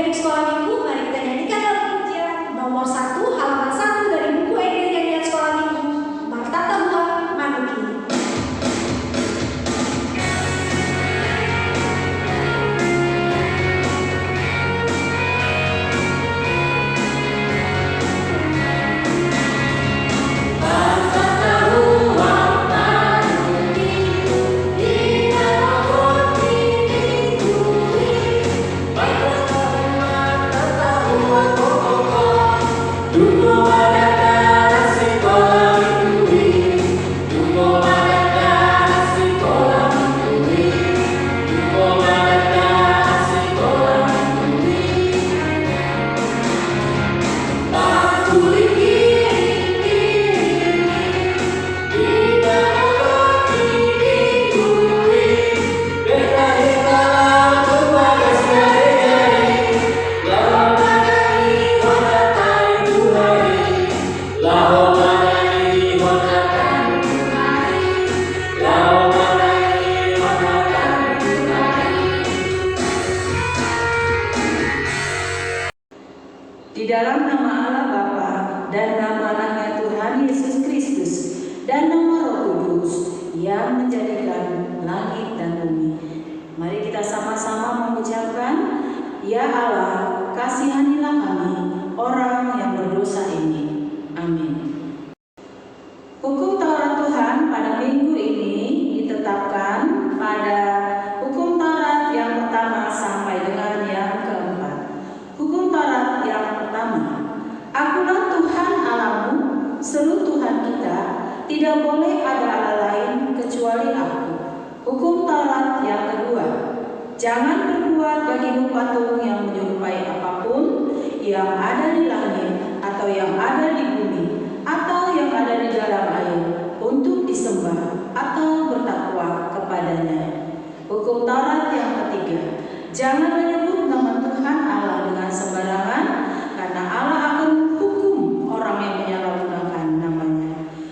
adik-adik sekolah minggu, mari kita nyanyikan lagu pujian nomor 1, halaman 1 dari buku Ede Nyanyian Sekolah Minggu, Martata Buah Manuki. Di dalam nama Allah Bapa dan nama anaknya Tuhan Yesus Kristus dan nama Roh Kudus yang menjadikan langit dan bumi. Mari kita sama-sama mengucapkan, Ya Allah, kasihanilah kami, orang yang berdosa ini. Amin. Hukum Taurat Tuhan pada minggu ini ditetapkan pada hukum Taurat yang pertama sampai dengan yang keempat. Hukum Taurat yang pertama, Akulah Tuhan Allahmu, seru Tuhan kita, tidak boleh ada Allah lain kecuali Aku. Hukum Taurat yang kedua, jangan berbuat bagimu patung yang menyerupai apapun yang ada di langit atau yang ada di bumi atau yang ada di dalam air untuk disembah atau bertakwa kepadanya. Hukum Taurat yang ketiga, jangan menyebut nama Tuhan Allah dengan sembarangan, karena Allah akan hukum orang yang menyalahgunakan namanya.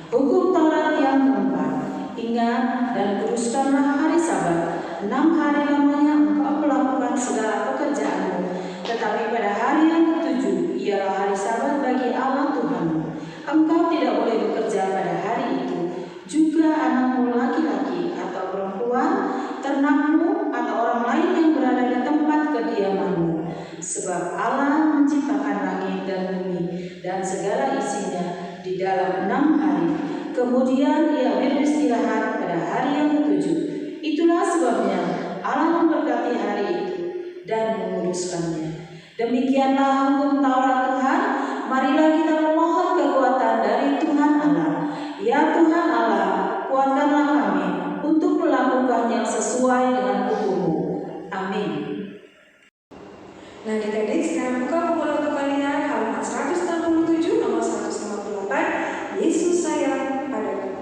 Hukum Taurat yang keempat, ingat dan kuduskanlah hari Sabat. 6 hari lamanya engkau melakukan segala pekerjaanmu, tetapi pada hari yang ketujuh ialah hari Sabat bagi Allah Tuhanmu. Engkau tidak boleh bekerja pada hari itu, juga anakmu laki-laki atau perempuan, ternakmu atau orang lain yang berada di tempat kediamanmu. Sebab Allah menciptakan langit dan bumi dan segala isinya di dalam 6 hari. Kemudian Ia beristirahat pada hari yang ketujuh. Itulah sebabnya Allah memberkati hari itu dan menguduskannya. Demikianlah hukum Taurat Tuhan. Marilah kita memohon kekuatan dari Tuhan Allah. Ya Tuhan Allah, kuatkanlah kami untuk melakukan yang sesuai dengan hukum-Mu. Amin. Nah, adik-adik, sekarang buka buku untuk kalian halaman 167 nomor 158, Yesus sayang padaku.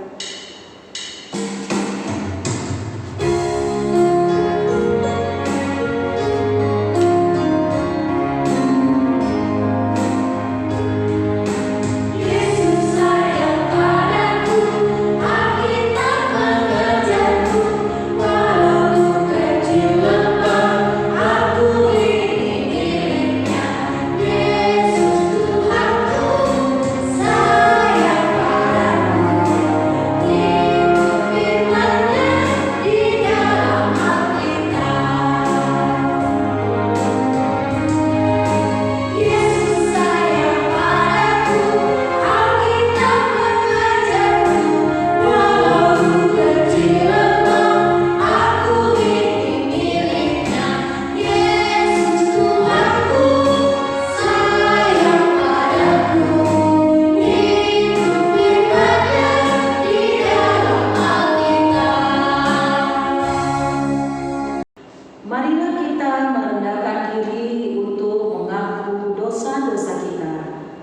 Marilah kita merendahkan diri untuk mengaku dosa-dosa kita.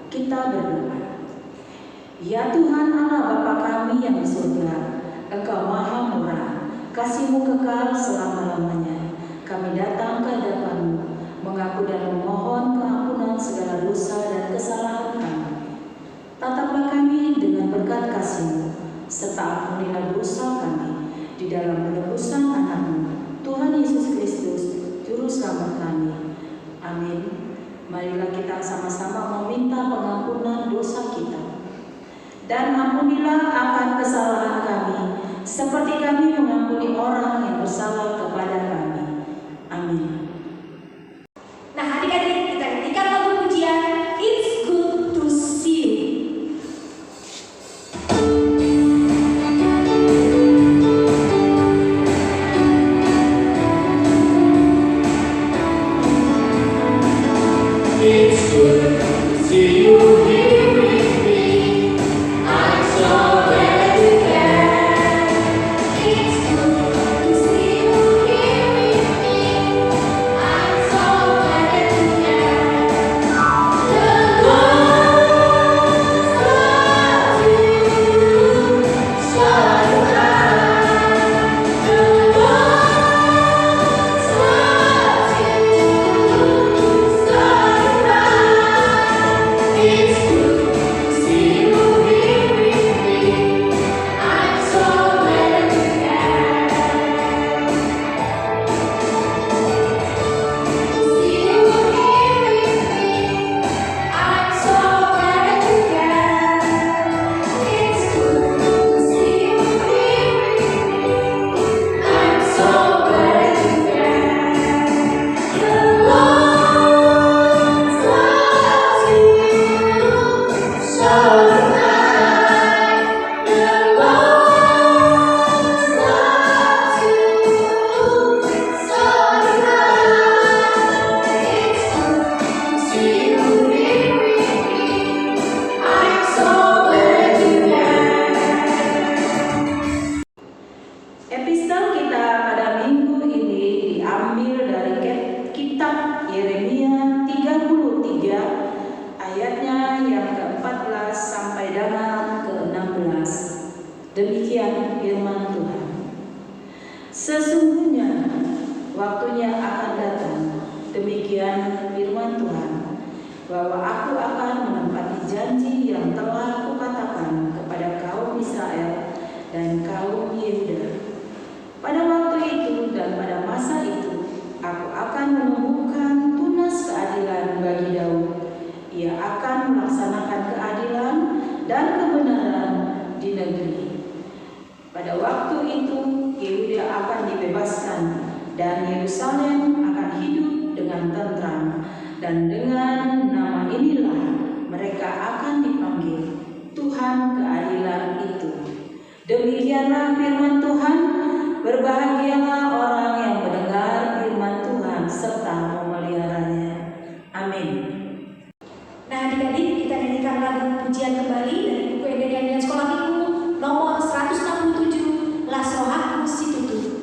Kita berdoa. Ya Tuhan Allah Bapa kami yang di surga, Engkau maha murah, kasih-Mu kekal selama-lamanya. Kami datang ke hadapan-Mu, mengaku dan memohon keampunan segala dosa dan kesalahan kami. Tataplah kami dengan berkat kasih-Mu, serta ampunilah dosa kami di dalam penebusan anak-Mu, Tuhan Yesus Kristus, Juru Selamat kami. Amin. Marilah kita sama-sama meminta pengampunan dosa kita. Dan ampunilah akan kesalahan kami, seperti kami mengampuni orang yang bersalah kepada kami. Amin. Nah, adik-adik, kita nyanyikan lagu pujian It's Good to See You. It's good to see you here with me. I'm so glad you can. It's good to see you here with me. I'm so glad you can. The Lord loves you so right. The Lord loves you so right. It's good to see you here with me. I'm so glad you can. See you here with me. I'm so glad you can. It's good to see you here with me. I'm so glad you can. The Lord loves you so right. The Lord loves you so right. It's good to see you here with me. I'm so glad you can. Epistel kita pada minggu ini diambil dari kitab Yeremia 33 ayatnya yang ke-14 sampai dengan ke-16. Demikian firman Tuhan. Sesungguhnya waktunya akan datang, demikian firman Tuhan, bahwa aku akan menepati janji yang telah kukatakan kepada kaum Israel dan kaum Yehuda. Pada waktu itu dan pada masa itu, aku akan menumbuhkan tunas keadilan bagi Daud. Ia akan melaksanakan keadilan dan kebenaran di negeri. Pada waktu itu, Yehuda akan dibebaskan dan Yerusalem akan hidup dengan tentram. Dan dengan nama inilah mereka akan dipanggil Tuhan keadilan itu. Demikianlah firman Tuhan. Berbahagialah orang yang mendengar firman Tuhan serta memeliharanya. Amin. Nah, adik-adik, kita nyanyikan lagu pujian kembali dari buku Ede Nyanyian Sekolah Minggu nomor 167, Las Rohakku Si Tutu.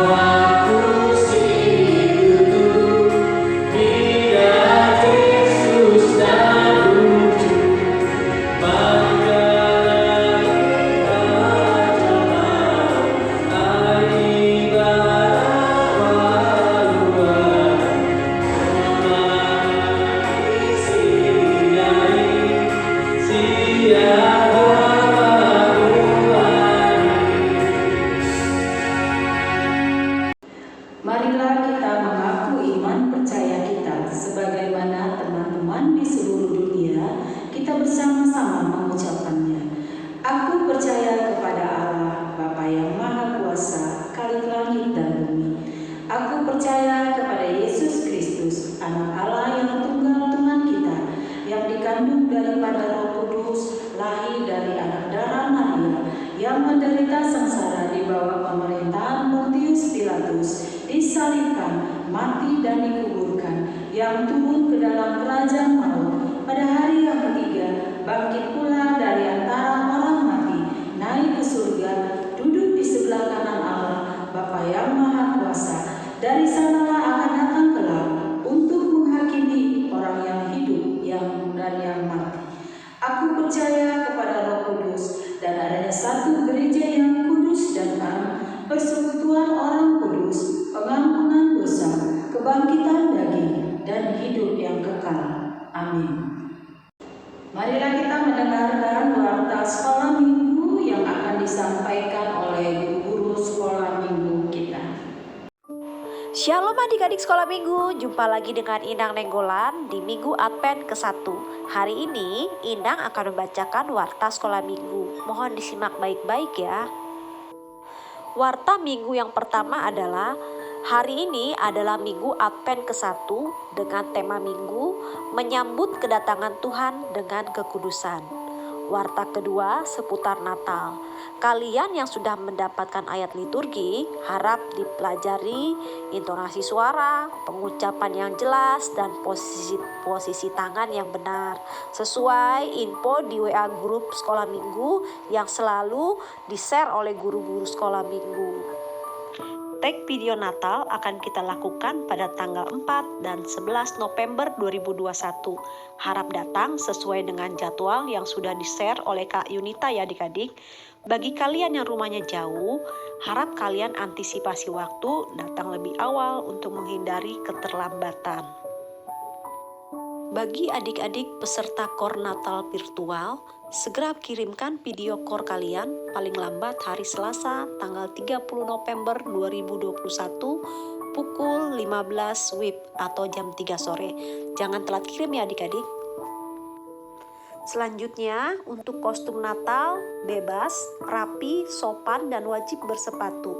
Aku sih dulu bila Yesus dan lucu, maka Marilah kita mengaku iman percaya kita sebagaimana teman-teman di seluruh dunia kita bersama-sama mengucapkannya. Aku percaya kepada Allah, Bapa yang Maha Kuasa, Khalik langit dan bumi. Aku percaya kepada Yesus Kristus, Anak Allah yang tunggal Tuhan kita, yang dikandung daripada Roh Kudus, lahir dari anak darah Maria, yang menderita sengsara di bawah pemerintahan Pontius Pilatus, disalibkan, mati dan dikuburkan, yang turun ke dalam kerajaan maut, pada hari yang ketiga bangkit pula dari antara orang mati, naik ke surga, duduk di sebelah kanan Allah, Bapa yang Maha Kuasa. Dari sanalah akan datang kelak untuk menghakimi orang yang hidup dan yang mati. Aku percaya kepada Roh Kudus dan adanya satu gereja yang kudus dan am, persekutuan orang kudus, pengampunan dosa, kebangkitan daging, dan hidup yang kekal. Amin. Marilah kita mendengarkan warta sekolah minggu yang akan disampaikan oleh guru sekolah minggu kita. Shalom adik-adik sekolah minggu, jumpa lagi dengan Inang Nenggolan di Minggu Advent ke-1. Hari ini Inang akan membacakan warta sekolah minggu. Mohon disimak baik-baik ya. Warta minggu yang pertama adalah hari ini adalah Minggu Advent ke-1 dengan tema minggu menyambut kedatangan Tuhan dengan kekudusan. Warta kedua seputar Natal. Kalian yang sudah mendapatkan ayat liturgi harap dipelajari intonasi suara, pengucapan yang jelas, dan posisi tangan yang benar sesuai info di WA grup sekolah minggu yang selalu di-share oleh guru-guru sekolah minggu. Tag video Natal akan kita lakukan pada tanggal 4 dan 11 November 2021. Harap datang sesuai dengan jadwal yang sudah di-share oleh Kak Yunita ya adik-adik. Bagi kalian yang rumahnya jauh, harap kalian antisipasi waktu datang lebih awal untuk menghindari keterlambatan. Bagi adik-adik peserta Kor Natal virtual, segera kirimkan video kor kalian paling lambat hari Selasa tanggal 30 November 2021 pukul 15 WIB atau jam 3 sore. Jangan telat kirim ya adik-adik. Selanjutnya untuk kostum Natal bebas, rapi, sopan, dan wajib bersepatu.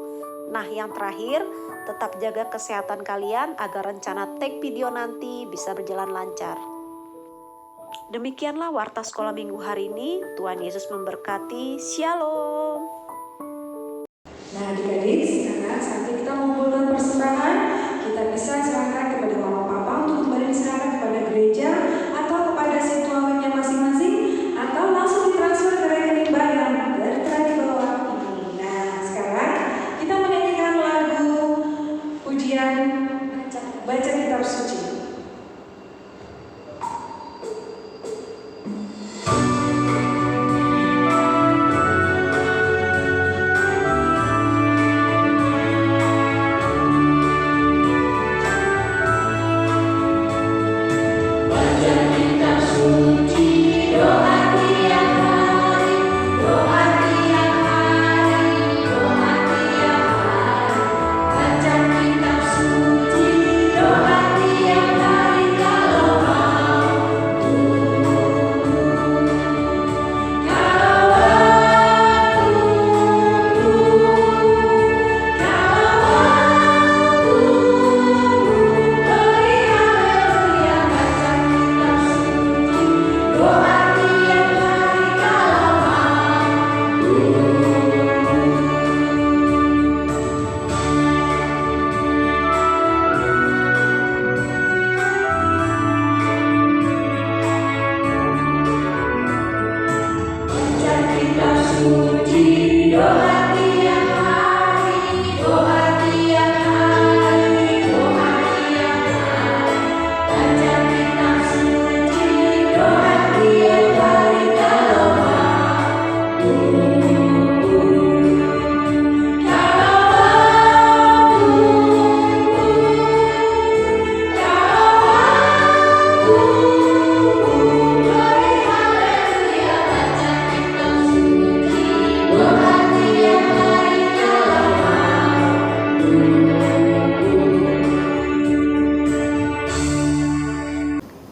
Nah yang terakhir, tetap jaga kesehatan kalian agar rencana tag video nanti bisa berjalan lancar. Demikianlah warta sekolah minggu hari ini. Tuhan Yesus memberkati. Shalom. Nah adik-adik, sekarang saatnya kita mengumpulkan persembahan. Kita bisa serahkan kepada mama papa untuk kembali diserahkan kepada gereja atau kepada situasinya masing-masing, atau langsung ditransfer ke rekening bank yang tertera di bawah ini. Nah sekarang kita menyanyikan lagu pujian baca kitab suci.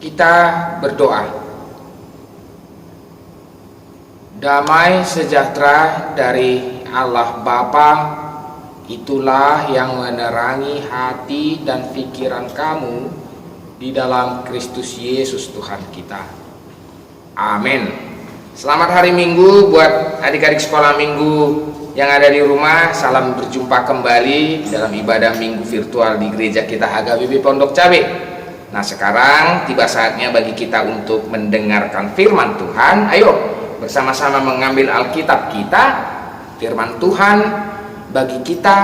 Kita berdoa. Damai sejahtera dari Allah Bapa, itulah yang menerangi hati dan pikiran kamu di dalam Kristus Yesus Tuhan kita. Amin. Selamat hari Minggu buat adik-adik sekolah minggu yang ada di rumah. Salam berjumpa kembali dalam ibadah minggu virtual di gereja kita HKBP Pondok Cabe. Nah sekarang tiba saatnya bagi kita untuk mendengarkan firman Tuhan. Ayo bersama-sama mengambil Alkitab kita, firman Tuhan bagi kita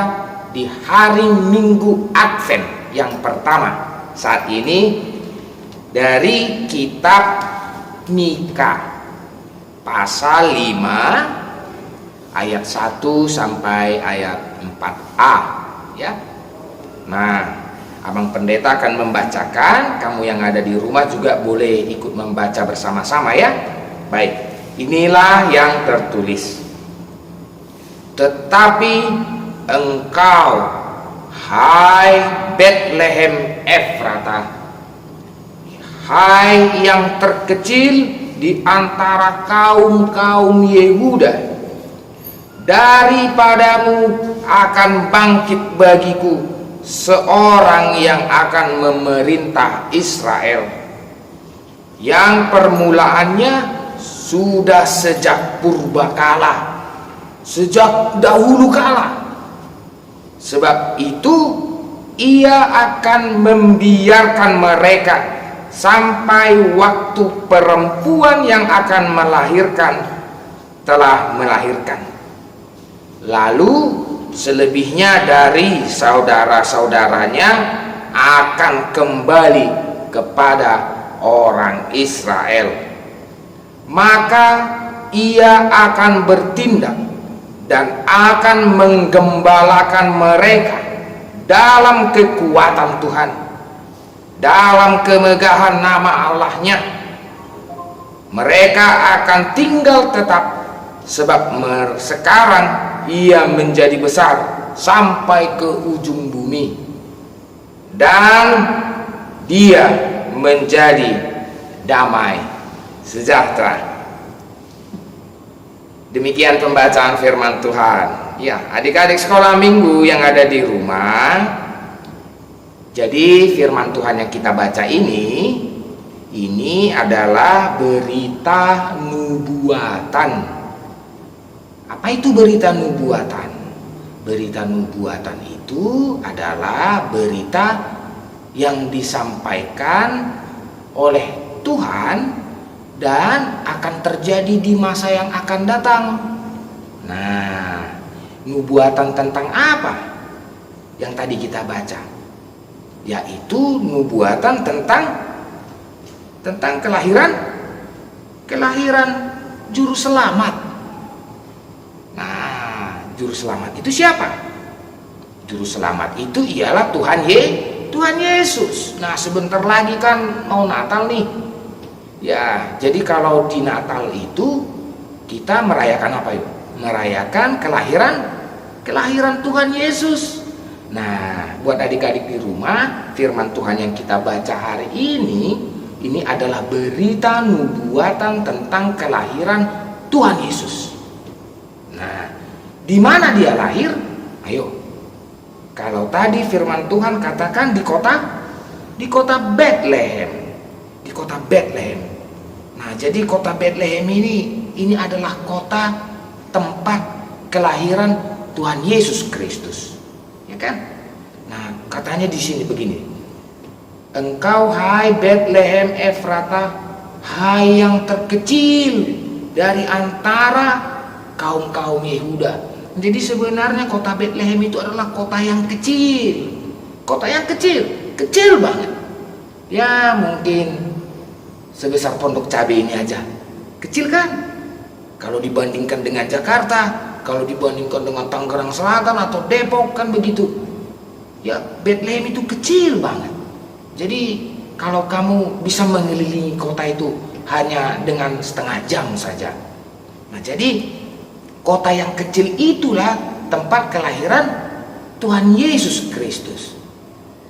di hari Minggu Advent yang pertama saat ini dari kitab Mika pasal 5 ayat 1 sampai ayat 4a ya. Nah Abang Pendeta akan membacakan, kamu yang ada di rumah juga boleh ikut membaca bersama-sama ya. Baik, inilah yang tertulis. Tetapi engkau, hai Bethlehem Efratah, hai yang terkecil di antara kaum-kaum Yehuda, daripadamu akan bangkit bagiku seorang yang akan memerintah Israel, yang permulaannya sudah sejak purbakala, sejak dahulu kala. Sebab itu ia akan membiarkan mereka sampai waktu perempuan yang akan melahirkan telah melahirkan. Lalu selebihnya dari saudara-saudaranya akan kembali kepada orang Israel. Maka ia akan bertindak dan akan menggembalakan mereka dalam kekuatan Tuhan, dalam kemegahan nama Allahnya. Mereka akan tinggal tetap, sebab sekarang ia menjadi besar sampai ke ujung bumi, dan dia menjadi damai sejahtera. Demikian pembacaan firman Tuhan. Ya, adik-adik sekolah minggu yang ada di rumah, jadi firman Tuhan yang kita baca ini adalah berita nubuatan. Apa itu berita nubuatan? Berita nubuatan itu adalah berita yang disampaikan oleh Tuhan dan akan terjadi di masa yang akan datang. Nah, nubuatan tentang apa yang tadi kita baca? Yaitu nubuatan tentang kelahiran juru selamat. Nah, juru selamat itu siapa? Juru selamat itu ialah Tuhan Yesus. Nah, sebentar lagi kan mau Natal nih. Ya, jadi kalau di Natal itu kita merayakan apa yuk? Merayakan kelahiran Tuhan Yesus. Nah, buat adik-adik di rumah, firman Tuhan yang kita baca hari ini adalah berita nubuatan tentang kelahiran Tuhan Yesus. Nah, di mana dia lahir? Ayo. Kalau tadi firman Tuhan katakan di kota Bethlehem. Di kota Bethlehem. Nah, jadi kota Bethlehem ini adalah kota tempat kelahiran Tuhan Yesus Kristus. Ya kan? Nah, katanya di sini begini. Engkau hai Bethlehem Efratah, hai yang terkecil dari antara kaum-kaum Yehuda. Jadi sebenarnya kota Bethlehem itu adalah kota yang kecil. Kota yang kecil banget. Ya, mungkin sebesar Pondok Cabe ini aja. Kecil kan? Kalau dibandingkan dengan Jakarta, kalau dibandingkan dengan Tangerang Selatan atau Depok kan begitu. Ya, Bethlehem itu kecil banget. Jadi kalau kamu bisa mengelilingi kota itu hanya dengan setengah jam saja. Nah, jadi kota yang kecil itulah tempat kelahiran Tuhan Yesus Kristus.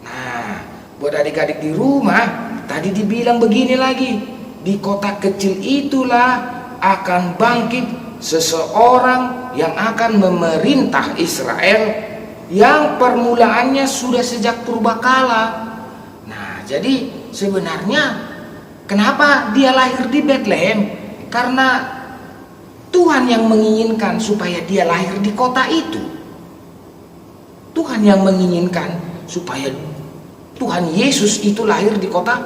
Nah, buat adik-adik di rumah, tadi dibilang begini lagi, di kota kecil itulah akan bangkit seseorang yang akan memerintah Israel, yang permulaannya sudah sejak purbakala. Nah, jadi sebenarnya kenapa dia lahir di Bethlehem? Karena Tuhan yang menginginkan supaya dia lahir di kota itu. Tuhan yang menginginkan supaya Tuhan Yesus itu lahir di kota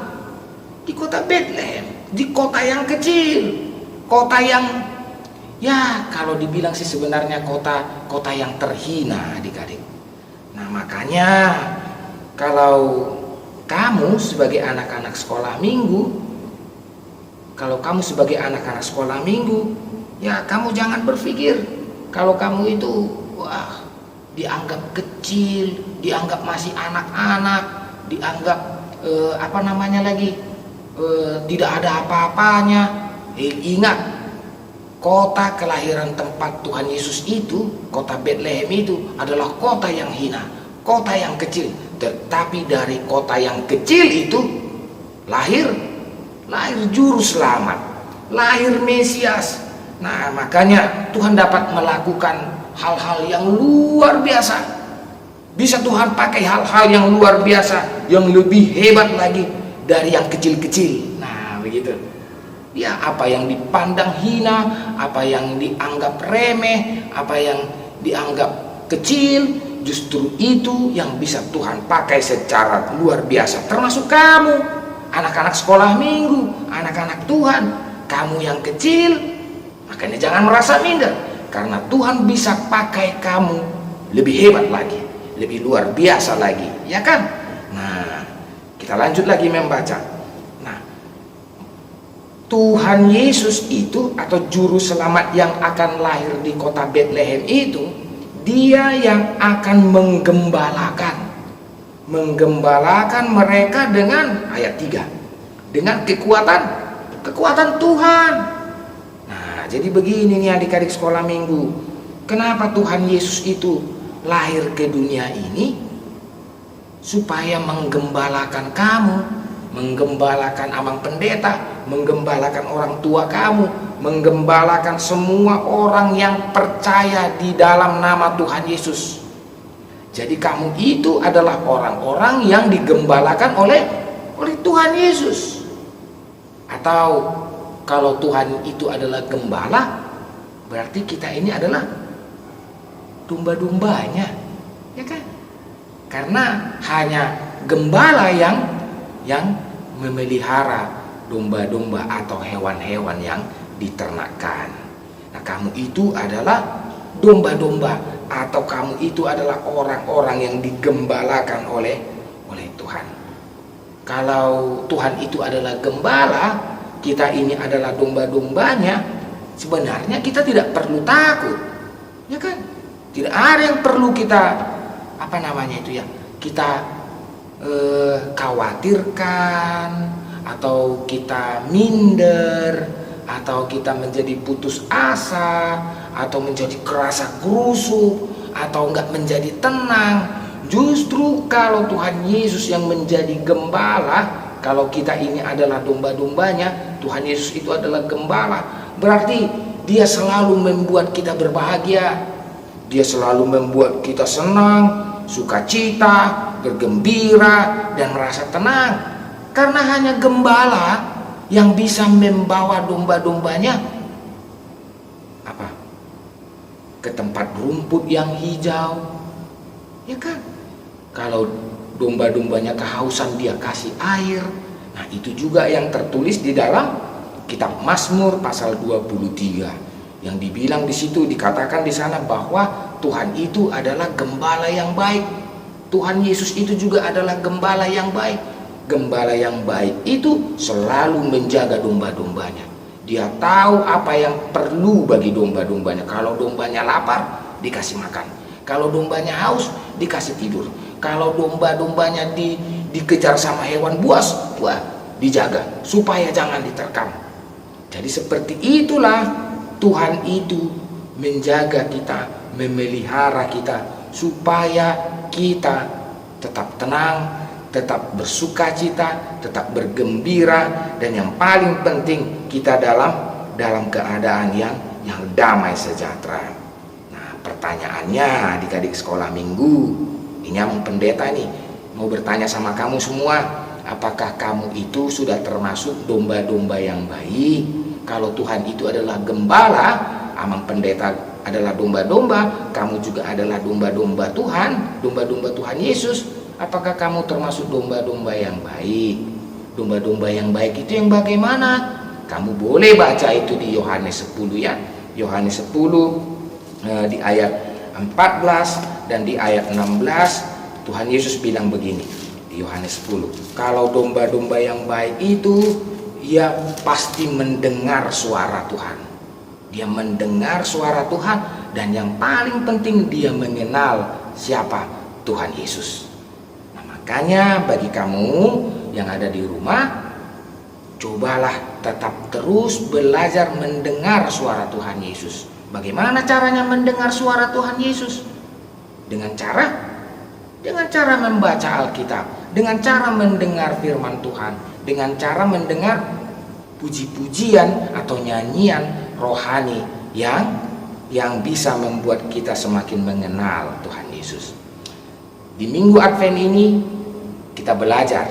Bethlehem, di kota yang kecil, kota yang ya kalau dibilang sih sebenarnya kota yang terhina, adik-adik. Nah, makanya kalau kamu sebagai anak-anak sekolah minggu, ya kamu jangan berpikir kalau kamu itu dianggap kecil, dianggap masih anak-anak, dianggap tidak ada apa-apanya. Ingat, kota kelahiran tempat Tuhan Yesus itu, kota Bethlehem itu adalah kota yang hina, kota yang kecil. Tetapi dari kota yang kecil itu lahir juru selamat, lahir Mesias. Nah, makanya Tuhan dapat melakukan hal-hal yang luar biasa. Bisa Tuhan pakai hal-hal yang luar biasa, yang lebih hebat lagi dari yang kecil-kecil. Nah, begitu. Ya, apa yang dipandang hina, apa yang dianggap remeh, apa yang dianggap kecil, justru itu yang bisa Tuhan pakai secara luar biasa. Termasuk kamu, anak-anak sekolah minggu, anak-anak Tuhan, kamu yang kecil, makanya jangan merasa minder, karena Tuhan bisa pakai kamu lebih hebat lagi, lebih luar biasa lagi, ya kan? Nah, kita lanjut lagi membaca. Tuhan Yesus itu atau juru selamat yang akan lahir di kota Bethlehem itu, dia yang akan menggembalakan mereka dengan ayat 3, dengan kekuatan Tuhan. Nah, jadi begini nih adik-adik sekolah minggu, kenapa Tuhan Yesus itu lahir ke dunia ini? Supaya menggembalakan kamu, menggembalakan amang pendeta, menggembalakan orang tua kamu, menggembalakan semua orang yang percaya di dalam nama Tuhan Yesus. Jadi kamu itu adalah orang-orang yang digembalakan oleh Tuhan Yesus. Atau kalau Tuhan itu adalah gembala, berarti kita ini adalah domba-dombanya, ya kan? Karena hanya gembala yang memelihara domba-domba atau hewan-hewan yang diternakkan. Nah, kamu itu adalah domba-domba, atau kamu itu adalah orang-orang yang digembalakan oleh Tuhan. Kalau Tuhan itu adalah gembala, kita ini adalah domba-dombanya, sebenarnya kita tidak perlu takut, ya kan? Tidak ada yang perlu kita kita khawatirkan, atau kita minder, atau kita menjadi putus asa, atau menjadi kerasa kerusuk, atau enggak menjadi tenang. Justru kalau Tuhan Yesus yang menjadi gembala, kalau kita ini adalah domba-dombanya, Tuhan Yesus itu adalah gembala, berarti dia selalu membuat kita berbahagia, dia selalu membuat kita senang, sukacita, bergembira, dan merasa tenang. Karena hanya gembala yang bisa membawa domba-dombanya ke tempat rumput yang hijau, ya kan? Kalau domba-dombanya kehausan, dia kasih air. Nah, itu juga yang tertulis di dalam kitab Mazmur pasal 23, yang dibilang di situ, dikatakan di sana bahwa Tuhan itu adalah gembala yang baik. Tuhan Yesus itu juga adalah gembala yang baik. Gembala yang baik itu selalu menjaga domba-dombanya. Dia tahu apa yang perlu bagi domba-dombanya. Kalau dombanya lapar, dikasih makan. Kalau dombanya haus, dikasih tidur. Kalau domba-dombanya dikejar sama hewan buas, dijaga supaya jangan diterkam. Jadi seperti itulah Tuhan itu menjaga kita, memelihara kita, supaya kita tetap tenang, tetap bersukacita, tetap bergembira, dan yang paling penting kita dalam keadaan yang damai sejahtera. Nah, pertanyaannya adik-adik sekolah minggu, ini yang pendeta nih mau bertanya sama kamu semua, apakah kamu itu sudah termasuk domba-domba yang baik? Kalau Tuhan itu adalah gembala, amang pendeta adalah domba-domba, kamu juga adalah domba-domba Tuhan, domba-domba Tuhan Yesus. Apakah kamu termasuk domba-domba yang baik? Domba-domba yang baik itu yang bagaimana? Kamu boleh baca itu di Yohanes 10 ya. Yohanes 10 di ayat 14 dan di ayat 16, Tuhan Yesus bilang begini di Yohanes 10. Kalau domba-domba yang baik itu, ia pasti mendengar suara Tuhan. Dia mendengar suara Tuhan, dan yang paling penting dia mengenal siapa Tuhan Yesus. Makanya bagi kamu yang ada di rumah, cobalah tetap terus belajar mendengar suara Tuhan Yesus. Bagaimana caranya mendengar suara Tuhan Yesus? Dengan cara membaca Alkitab, dengan cara mendengar firman Tuhan, dengan cara mendengar puji-pujian atau nyanyian rohani yang bisa membuat kita semakin mengenal Tuhan Yesus. Di minggu Advent ini kita belajar,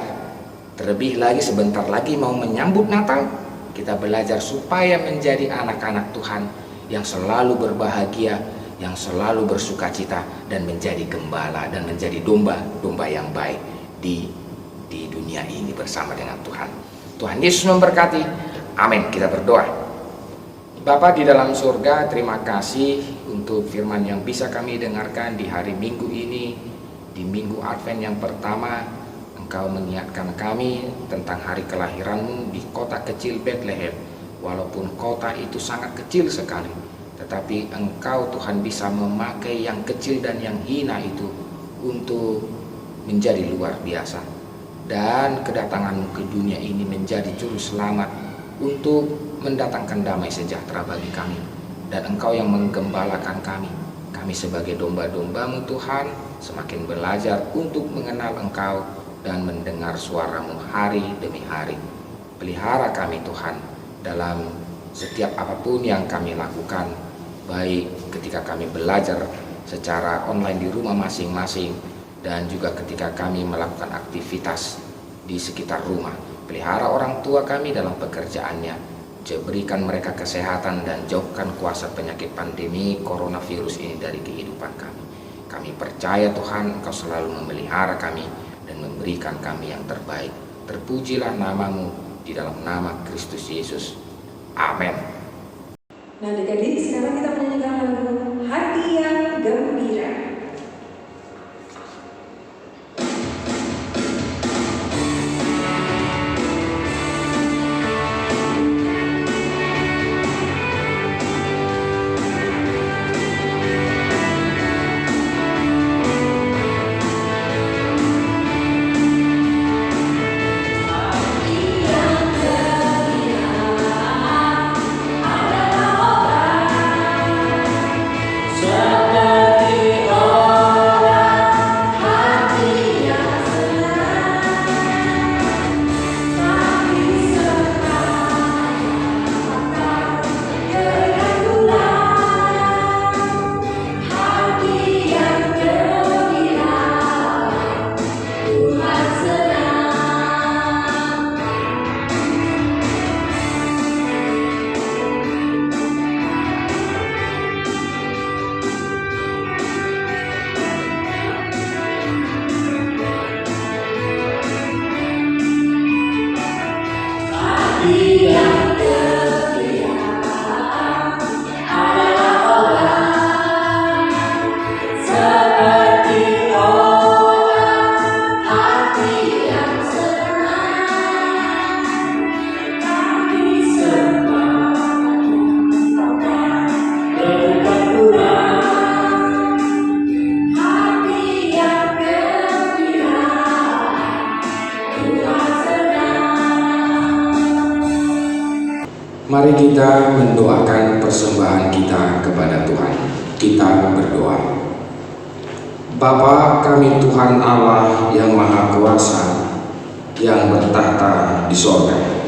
terlebih lagi sebentar lagi mau menyambut Natal, kita belajar supaya menjadi anak-anak Tuhan yang selalu berbahagia, yang selalu bersuka cita, dan menjadi gembala dan menjadi domba-domba yang baik di dunia ini bersama dengan Tuhan. Tuhan Yesus memberkati. Amin. Kita berdoa. Bapa di dalam surga, terima kasih untuk firman yang bisa kami dengarkan di hari Minggu ini, di Minggu Advent yang pertama. Engkau mengingatkan kami tentang hari kelahiran-Mu di kota kecil Bethlehem. Walaupun kota itu sangat kecil sekali, tetapi Engkau Tuhan bisa memakai yang kecil dan yang hina itu untuk menjadi luar biasa. Dan kedatangan-Mu ke dunia ini menjadi juru selamat untuk mendatangkan damai sejahtera bagi kami. Dan Engkau yang menggembalakan kami. Kami sebagai domba-domba-Mu Tuhan semakin belajar untuk mengenal Engkau dan mendengar suara-Mu hari demi hari. Pelihara kami Tuhan dalam setiap apapun yang kami lakukan, baik ketika kami belajar secara online di rumah masing-masing dan juga ketika kami melakukan aktivitas di sekitar rumah. Pelihara orang tua kami dalam pekerjaannya, berikan mereka kesehatan dan jauhkan kuasa penyakit pandemi coronavirus ini dari kehidupan kami. Kami percaya Tuhan Engkau selalu memelihara kami dan memberikan kami yang terbaik. Terpujilah nama-Mu di dalam nama Kristus Yesus. Amin. Nah adik-adik, sekarang kita menyanyikan lagu Hati yang Gembira. Mari kita mendoakan persembahan kita kepada Tuhan. Kita berdoa. Bapa kami Tuhan Allah yang Maha Kuasa, yang bertahta di sorga,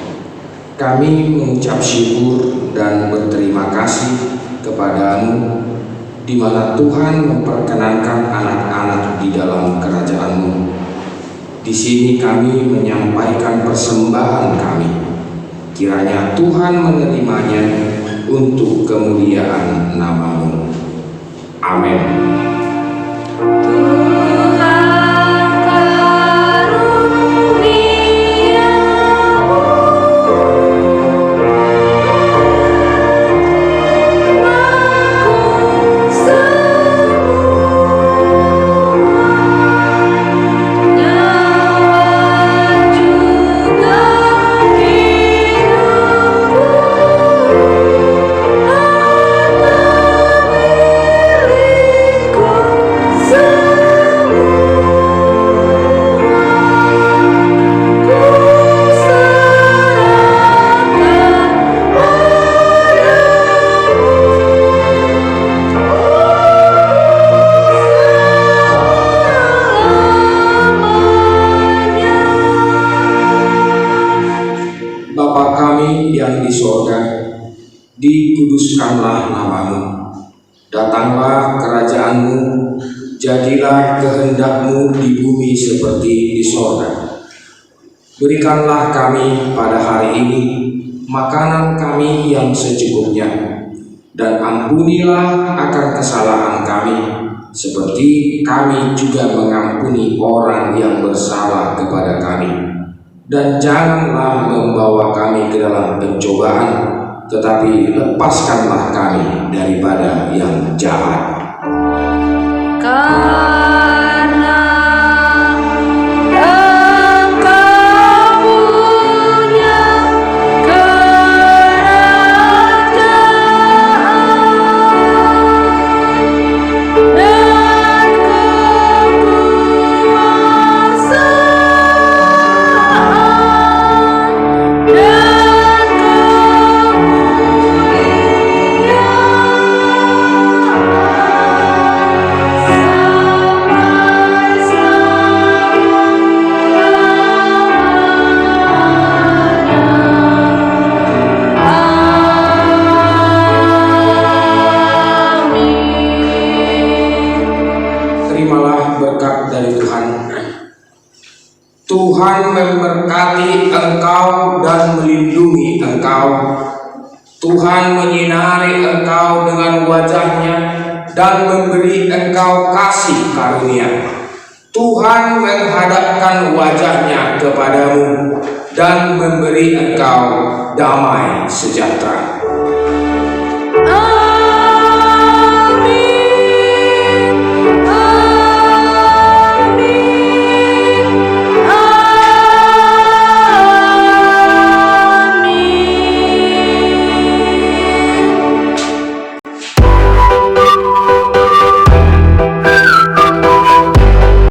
kami mengucap syukur dan berterima kasih kepada-Mu, di mana Tuhan memperkenankan anak-anak di dalam kerajaan-Mu. Di sini kami menyampaikan persembahan kami. Kiranya Tuhan menerimanya untuk kemuliaan nama-Mu. Amin. Ku jadilah kehendak-Mu di bumi seperti di sorga. Berikanlah kami pada hari ini makanan kami yang secukupnya, dan ampunilah akan kesalahan kami, seperti kami juga mengampuni orang yang bersalah kepada kami. Dan janganlah membawa kami ke dalam pencobaan, tetapi lepaskanlah kami daripada yang jahat. Karena Engkau punya kerajaan dan kekuasaan dan Terimalah berkat dari Tuhan. Tuhan memberkati engkau dan melindungi engkau. Tuhan menyinari engkau dengan wajah-Nya dan memberi engkau kasih karunia. Tuhan menghadapkan wajah-Nya kepadamu dan memberi engkau damai sejahtera.